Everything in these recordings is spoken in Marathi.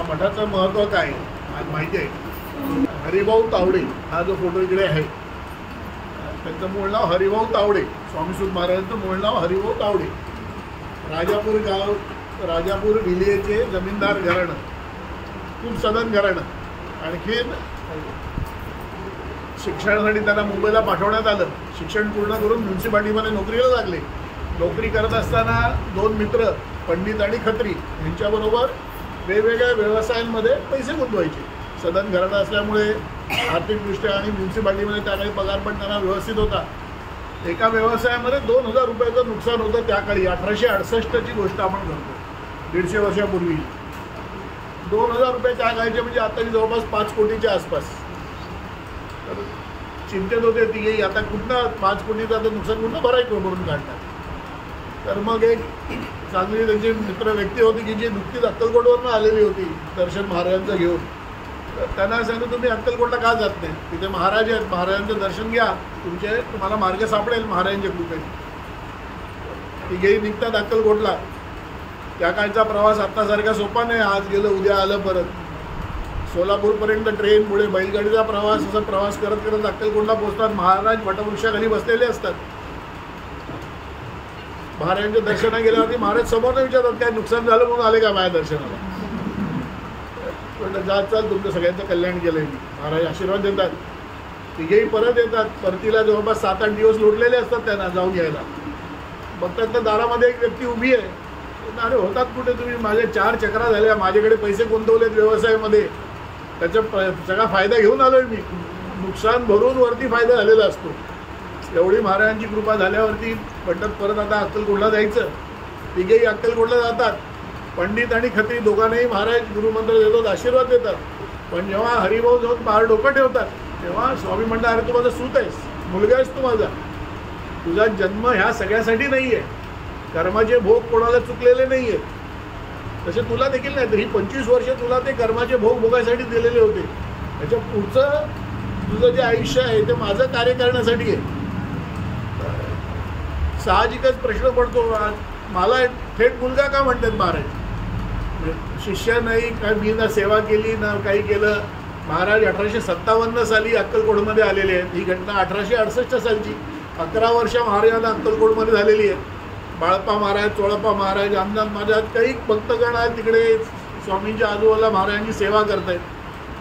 मठाचं महत्त्व काय आज माहिती आहे. हरिभाऊ तावडे हा जो फोटो इकडे आहे त्यांचं मूळ नाव हरिभाऊ तावडे. स्वामी सुत महाराजांचं मूळ नाव हरिभाऊ तावडे. राजापूर गाव, राजापूर विलेचे जमीनदार घराणं, खूप सदन घराणं. आणखीन शिक्षणासाठी त्यांना मुंबईला पाठवण्यात आलं. शिक्षण पूर्ण करून म्युन्सिपाल्टीमध्ये नोकरीला लागले. नोकरी करत असताना दोन मित्र पंडित आणि खत्री यांच्याबरोबर वेगवेगळ्या व्यवसायांमध्ये पैसे गुंतवायचे. सदन घराणं असल्यामुळे आर्थिकदृष्ट्या आणि म्युन्सिपाल्टीमध्ये त्याकाळी पगार पण त्यांना व्यवस्थित होता. एका व्यवसायामध्ये 2000 रुपयाचं नुकसान होतं त्याकाळी. 1868ची गोष्ट आपण करतो, 150 वर्षापूर्वी. 2000 रुपये त्या काळचे म्हणजे आताची जवळपास 5 कोटीच्या आसपास. तर चिंतेत होते तिघेही, आता कुठनं 5 कोटीचं आता नुकसान कुठनं भरायचं म्हणून काढतात. तर मग एक चांगली त्यांची मित्र व्यक्ती होती की जी नुकतीच अक्कलकोटवरून आलेली होती दर्शन महाराजांचं घेऊन. तर त्यांना सांगितलं तुम्ही अक्कलकोटला का जात नाही, तिथे महाराज आहेत, महाराजांचं दर्शन घ्या, तुम्हाला मार्ग सापडेल महाराजांच्या कृपेने. तिघेही निघतात अक्कलकोटला. त्या काळचा प्रवास आत्तासारखा सोपा नाही. आज गेलं उद्या आलं परत. सोलापूरपर्यंत ट्रेन, पुढे बैलगाडीचा प्रवास, असा प्रवास करत करत अक्कलकोटला पोहोचतात. महाराज वटवृक्षाखाली बसलेले असतात. महाराजांच्या दर्शनाला गेल्यावरती महाराज समोर विचारतात काय नुकसान झालं म्हणून आले का माझ्या दर्शनाला. जात चाल तुमचं सगळ्यांचं कल्याण केलंय मी. महाराज आशीर्वाद देतात. तिघेही परत येतात. परतीला जवळपास 7-8 दिवस लोटलेले असतात त्यांना जाऊन यायला. बघतात तर दारामध्ये एक व्यक्ती उभी आहे. अरे होतात कुठे तुम्ही, माझे 4 चक्रा झाल्या, माझ्याकडे पैसे गुंतवलेत व्यवसायामध्ये, त्याचा सगळा फायदा घेऊन आलोय मी. नुकसान भरून वरती फायदा झालेला असतो. एवढी महाराजांची कृपा झाल्यावरती म्हणतात परत आता अक्कलकोटला जायचं. तिघेही अक्कलकोटला जातात. पंडित आणि खत्री दोघांनाही महाराज गुरुमंत्र देतात, आशीर्वाद देतात. पण जेव्हा हरिभाऊ जाऊन पार डोकं ठेवतात तेव्हा स्वामी म्हणतात अरे तू माझा सूत आहेस, मुलगा आहेस तू माझा. तुझा जन्म ह्या सगळ्यासाठी नाही आहे. कर्माचे भोग कोणाला चुकलेले नाही आहेत. तसे तुला देखील नाही. तर ही 25 वर्ष तुला ते कर्माचे भोग भोगायसाठी दिलेले होते. त्याच्या पुढचं तुझं जे आयुष्य आहे ते माझं कार्य करण्यासाठी आहे. साहजिकच प्रश्न पडतो मला थेट मुलगा का म्हणतात महाराज. शिष्य नाही काय, मी ना सेवा केली ना काही केलं. महाराज 1857 साली अक्कलकोटमध्ये आलेले आहेत. ही घटना 1868 सालची. 11 वर्ष महाराजांना अक्कलकोटमध्ये झालेली आहे. बाळप्पा महाराज, चोळप्पा महाराज, रामनाथ महाराज, काही भक्तगण आहेत तिकडे स्वामींच्या आजूबाजूला महाराजांची सेवा करतायत.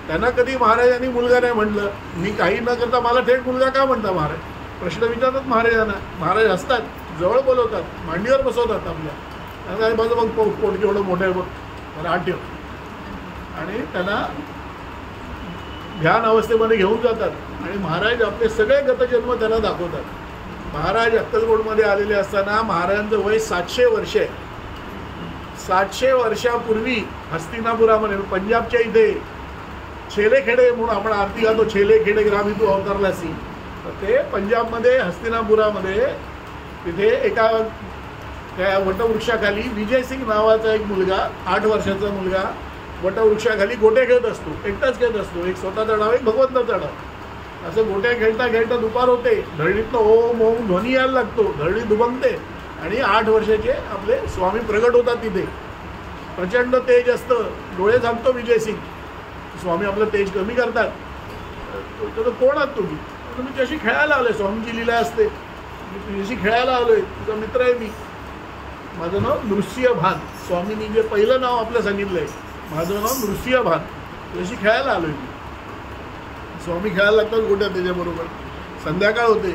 त्यांना कधी महाराजांनी मुलगा नाही म्हटलं. मी काही न करता मला थेट मुलगा का म्हणता महाराज, प्रश्न विचारतात महाराजांना. महाराज असतात, जवळ बोलवतात, मांडीवर बसवतात आपल्या. माझं मग पोट केवढं मोठं आहे बघ, मला आठ ठेव. आणि त्यांना ध्यान अवस्थेमध्ये घेऊन जातात आणि महाराज आपले सगळे गतजन्म त्यांना दाखवतात. महाराज अक्कलकोटमध्ये आलेले असताना महाराजांचं वय 700 वर्ष आहे. 700 वर्षापूर्वी हस्तिनापुरामध्ये पंजाबच्या इथे छेलेखेडे म्हणून आपण आरती घालतो, छेलेखेडे ग्रामी तू अवतरलासी. तर ते पंजाबमध्ये हस्तिनापुरामध्ये तिथे एका त्या वटवृक्षाखाली विजयसिंग नावाचा एक मुलगा, 8 वर्षाचा मुलगा वटवृक्षाखाली गोटे खेळत असतो. एकटाच खेळत असतो. एक स्वतःचा डाव, एक भगवंताचा डाव. असं गोट्या खेळता खेळता दुपार होते. धरणीतनं ओम ओम ध्वनी यायला लागतो. धरणी दुबंगते आणि 8 वर्षाचे आपले स्वामी प्रगट होतात तिथे. प्रचंड तेज असतं. डोळे झाकतो विजयसिंग. स्वामी आपलं तेज कमी करतात. तर कोण आहात तुम्ही? मी त्याशी खेळायला आलोय. स्वामींची लीला असते. मी तुझ्याशी खेळायला आलोय, तुझा मित्र आहे मी. माझं नाव नृसिंहभान. स्वामींनी जे पहिलं नाव आपलं सांगितलंय, माझं नाव नृसिंहभान. तुझ्याशी खेळायला आलोय मी. स्वामी खेळायला लागतात गोट्या त्याच्याबरोबर. संध्याकाळ होते.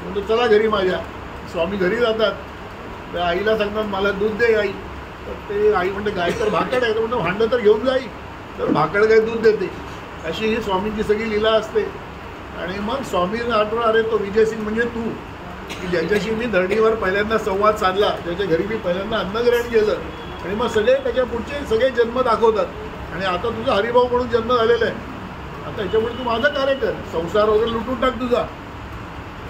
म्हणतो चला घरी माझ्या. स्वामी घरी जातात. त्या आईला सांगतात मला दूध दे आई. तर ते आई म्हणते गाय तर भाकड आहे. तर म्हणतो भांडं तर घेऊन जाई. तर भाकड गाय दूध देते. अशी ही स्वामींची सगळी लीला असते. आणि मग स्वामींना आठवण अरे तो विजयसिंग म्हणजे तू, की ज्याच्याशी मी धरणीवर पहिल्यांदा संवाद साधला, ज्याच्या घरी मी पहिल्यांदा अन्नग्रहण केलं. आणि मग सगळे त्याच्या पुढचे सगळे जन्म दाखवतात. आणि आता तुझा हरिभाऊ म्हणून जन्म झालेला आहे. आता याच्यामुळे तू माझं कार्य कर. संसार वगैरे लुटून टाक तुझा.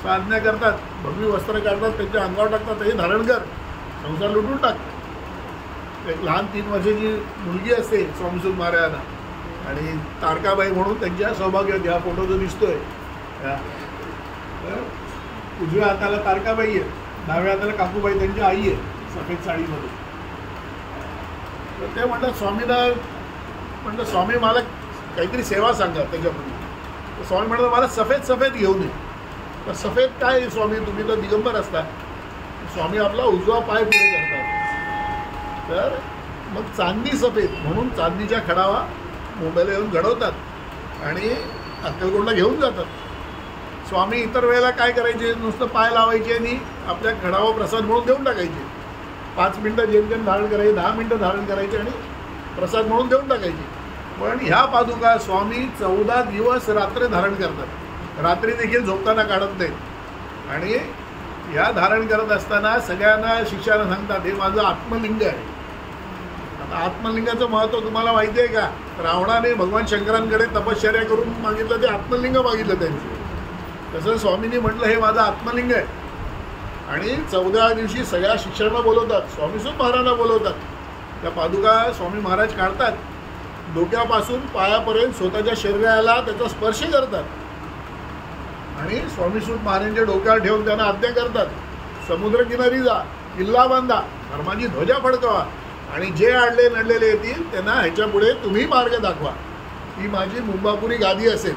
साधण्या करतात, भगवी वस्त्र काढतात, त्यांच्या अंगावर टाकतात, हे धारण कर, संसार लुटून टाक. एक लहान 3 वर्षाची मुलगी असते स्वामीसुत महाराजांना. आणि तारकाबाई म्हणून त्यांच्या सौभाग्यवती. हा फोटो जो दिसतोय उजव्या हाताला तारकाबाई आहे, डाव्या हाताला काकूबाई त्यांची आई आहे सफेद साडीमध्ये. तर ते म्हणतात स्वामींना म्हणलं स्वामी मला काहीतरी सेवा सांगा त्याच्यामध्ये. स्वामी म्हणलं मला सफेद घेऊन ये. तर सफेद काय स्वामी, तुम्ही तर दिगंबर असता. स्वामी आपला उजवा पाय पुढे करतात. तर मग चांदी सफेद म्हणून चांदीच्या खडावा मुंबईला येऊन घडवतात आणि अक्कलकोटला घेऊन जातात. स्वामी इतर वेळेला काय करायचे, नुसतं पाय लावायचे आणि आपल्या खडावा प्रसाद म्हणून देऊन टाकायचे. 5 मिनटं जेमतेम धारण करायचे, 10 मिनटं धारण करायचे आणि प्रसाद म्हणून देऊन टाकायचे. पण ह्या पादुका स्वामी 14 दिवस रात्र धारण करतात. रात्री देखील झोपताना काढत नाहीत. आणि ह्या धारण करत असताना सगळ्यांना शिष्याला सांगतात हे माझं आत्मलिंग आहे. आता आत्मलिंगाचं महत्त्व तुम्हाला माहिती आहे का? रावणाने भगवान शंकरांकडे तपश्चर्या करून मागितलं, ते आत्मलिंग मागितलं त्यांचं. तसं स्वामींनी म्हटलं हे माझं आत्मलिंग आहे. आणि 14 दिवशी सगळ्या शिष्यांना बोलवतात, स्वामीसुद्धा महाराजांना बोलवतात. त्या पादुका स्वामी महाराज काढतात, डोक्यापासून पायापर्यंत स्वतःच्या शरीराला त्याचा स्पर्श करतात आणि स्वामीसुद्धा महाराजांच्या डोक्यावर ठेवून त्यांना आज्ञा करतात, समुद्रकिनारी जा, किल्ला बांधा, धर्माची ध्वजा फडकवा आणि जे आडले नडलेले येतील त्यांना ह्याच्या पुढे तुम्ही मार्ग दाखवा. ही माझी मुंबापुरी गादी असेल.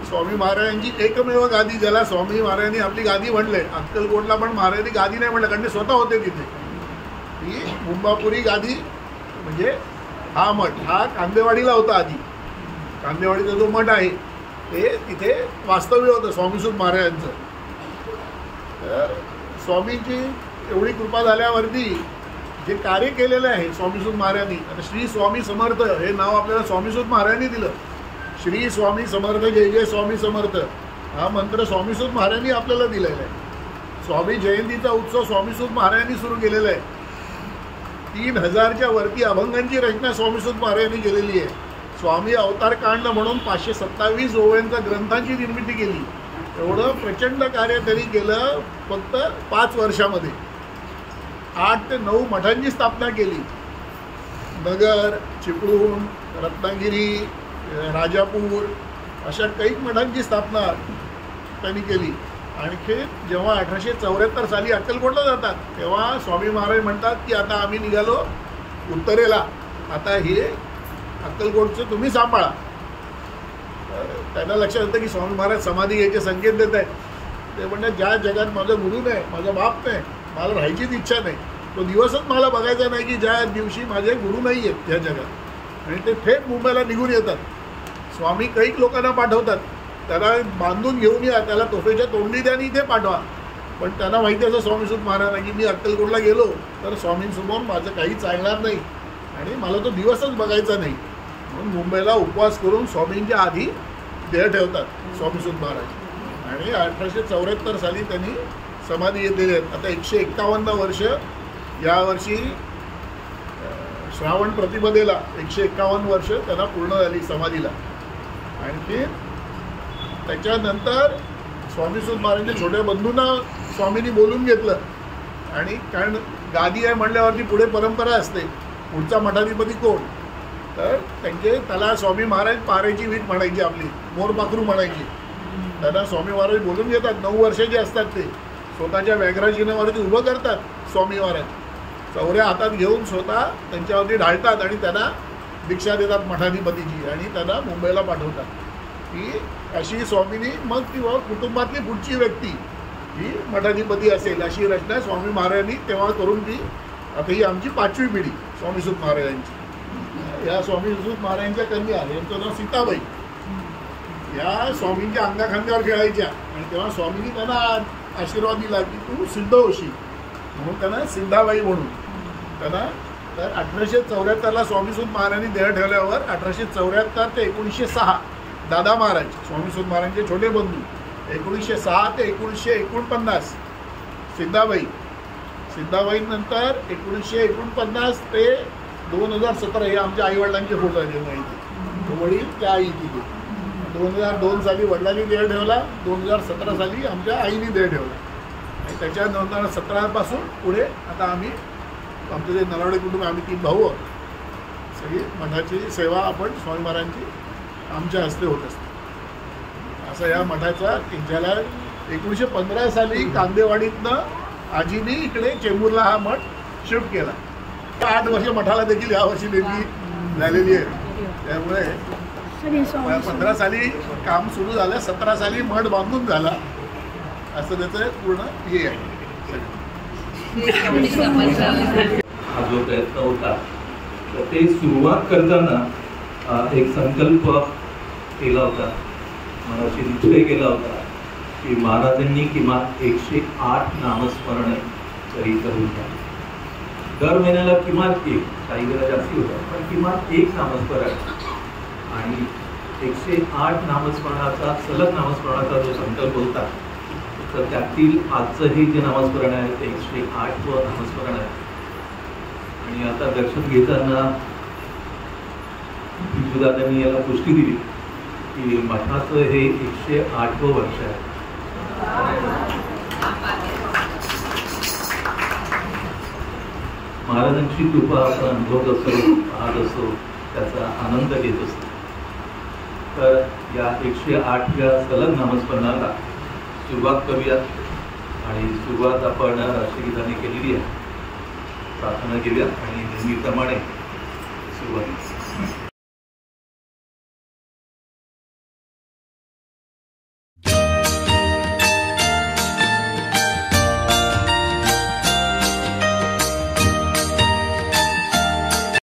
स्वामी महाराजांची एकमेव गादी, ज्याला स्वामी महाराजांनी आपली गादी म्हणले. अक्कलकोटला पण महाराजांनी गादी नाही म्हणलं, कारण ते स्वतः होते तिथे. ही मुंबापुरी गादी म्हणजे हा मठ, हा कांदेवाडीला होता आधी. कांदेवाडीचा जो मठ आहे ते तिथे वास्तव्य होतं स्वामीसुत महाराजांचं. तर स्वामींची एवढी कृपा झाल्यावरती जे कार्य केलेलं आहे स्वामीसुत महाराजांनी, आता श्री स्वामी समर्थ हे नाव आपल्याला स्वामीसुत महाराजांनी दिलं. श्री स्वामी समर्थ, जय जय स्वामी समर्थ हा मंत्र स्वामीसुत महाराजांनी आपल्याला दिलेला आहे. स्वामी जयंतीचा उत्सव स्वामीसुत महाराजांनी सुरू केलेला आहे. 3000च्या वरती अभंगांची रचना स्वामीसुत महाराजांनी केलेली आहे. स्वामी अवतार कांड म्हणून 527 ओव्यांच्या ग्रंथांची निर्मिती केली. एवढं प्रचंड कार्य त्यांनी केलं फक्त 5 वर्षामध्ये. 8 ते 9 मठांची स्थापना केली. नगर, चिपळूण, रत्नागिरी, राजापूर अशा काही मठांची स्थापना त्यांनी केली. आणखी जेव्हा 1874 साली अक्कलकोटला जातात तेव्हा स्वामी महाराज म्हणतात की आता आम्ही निघालो उत्तरेला, आता हे अक्कलकोटचं तुम्ही सांभाळा. त्यांना लक्षात येतं की स्वामी महाराज समाधी घ्यायचे संकेत देत आहेत. ते म्हणतात ज्या जगात माझा गुरु नाही, माझा बाप नाही, मला राहायचीच इच्छा नाही, तो दिवसच मला बघायचा नाही की ज्या दिवशी माझे गुरु नाही आहेत या जगात. आणि ते थेट मुंबईला निघून येतात. स्वामी कैक लोकांना पाठवतात, त्याला बांधून घेऊन या, त्याला तोफेच्या तोंडी द्या आणि इथे पाठवा. पण त्यांना माहिती असं स्वामीसुत महाराज की मी अक्कलकोटला गेलो तर स्वामींसमोर माझं काही चालणार नाही आणि मला तो दिवसच बघायचा नाही. म्हणून मुंबईला उपवास करून स्वामींच्या आधी देह ठेवतात स्वामीसुत महाराज. आणि 1874 साली त्यांनी समाधी घेतलेली आहेत. आता 151 वर्ष यावर्षी श्रावण प्रतिपदेला 151 वर्ष त्यांना पूर्ण झाली समाधीला. आणखी त्याच्यानंतर स्वामीसुत महाराजांच्या छोट्या बंधूंना स्वामींनी बोलून घेतलं. आणि कारण गादी आहे म्हणल्यावरती पुढे परंपरा असते, पुढचा मठाधिपती कोण, तर त्याला स्वामी महाराज पारेची वीट म्हणायची, आपली मोरपाखरू म्हणायची. त्यांना स्वामी महाराज बोलून घेतात. 9 वर्षाचे असतात ते. स्वतःच्या व्याघ्राचिन्हावरती उभं करतात स्वामी महाराज, चौऱ्या हातात घेऊन स्वतः त्यांच्यावरती ढाळतात आणि त्यांना दीक्षा देतात मठाधिपतीची आणि त्यांना मुंबईला पाठवतात. की अशी स्वामींनी मग ती कुटुंबातली पुढची व्यक्ती ही मठाधिपती असेल अशी रचना स्वामी महाराजांनी तेव्हा करून ती. आता ही आमची 5वी पिढी स्वामीसुत महाराजांची. या स्वामीसुत महाराजांच्या कन्या यांचं नाव सीताबाई. या स्वामींच्या अंगाखांद्यावर खेळायच्या आणि तेव्हा स्वामींनी त्यांना आशीर्वाद दिला की तू सिद्ध होशील म्हणून त्यांना सिद्धाबाई म्हणून त्यांना. तर 1874ला स्वामीसुत महाराजांनी देह ठेवल्यावर 1874 ते 1906 दादा महाराज स्वामीसुत महाराजांचे छोटे बंधू, 1906 ते 1949 सिद्धाबाई नंतर 1949 ते 2017 हे आमच्या आईवडिलांचे फोटो आहेत. माहिती वडील त्या आई तिथे 2002 साली वडिलांनी देह ठेवला, 2017 साली आमच्या आईने देह ठेवला. आणि त्याच्या 2017 पुढे आता आम्ही आमचं जे नलावडे कुटुंब आम्ही 3 भाऊ सगळी मठाची सेवा आपण स्वामी महाराजांची आमच्या हस्ते होत असते. असं या मठाचा ज्याला 1915 साली कांदेवाडीतनं आजीनी इकडे चेंबूरला हा मठ शिफ्ट केला. 8 वर्ष मठाला देखील यावर्षी नेमकी झालेली आहे. त्यामुळे 15 साली काम सुरू झालं, 17 साली मठ बांधून झाला, असं त्याचं पूर्ण हे आहे. हा जो प्रयत्न होता तर ते सुरुवात करताना एक संकल्प केला होता, मनाशी निश्चय केला होता की महाराजांनी किमान 108 नामस्मरण तरी करून घ्या. दर महिन्याला किमान एक, काही वेळा जास्ती होतात, पण किमान एक नामस्मरण. आणि 108 नामस्मरणाचा, सलग नामस्मरणाचा जो संकल्प होता, तर त्यातील आजचंही जे नामस्मरण आहे ते 108व नामस्मरण आहे. आणि आता दर्शन घेताना विजूदादांनी याला पुष्टी दिली की मठाचं हे 108वं वर्ष आहे. महाराजांची कृपा आपण अनुभवत असतो, पाहत असतो, त्याचा आनंद घेत असतो. तर या 108व्या सलग नामस्मरणाला सुरुवात करूया. आणि सुरुवात आपण राष्ट्रगीताने केलेली आहे. प्रार्थना केल्या आणि नेहमीप्रमाणे सुरुवात.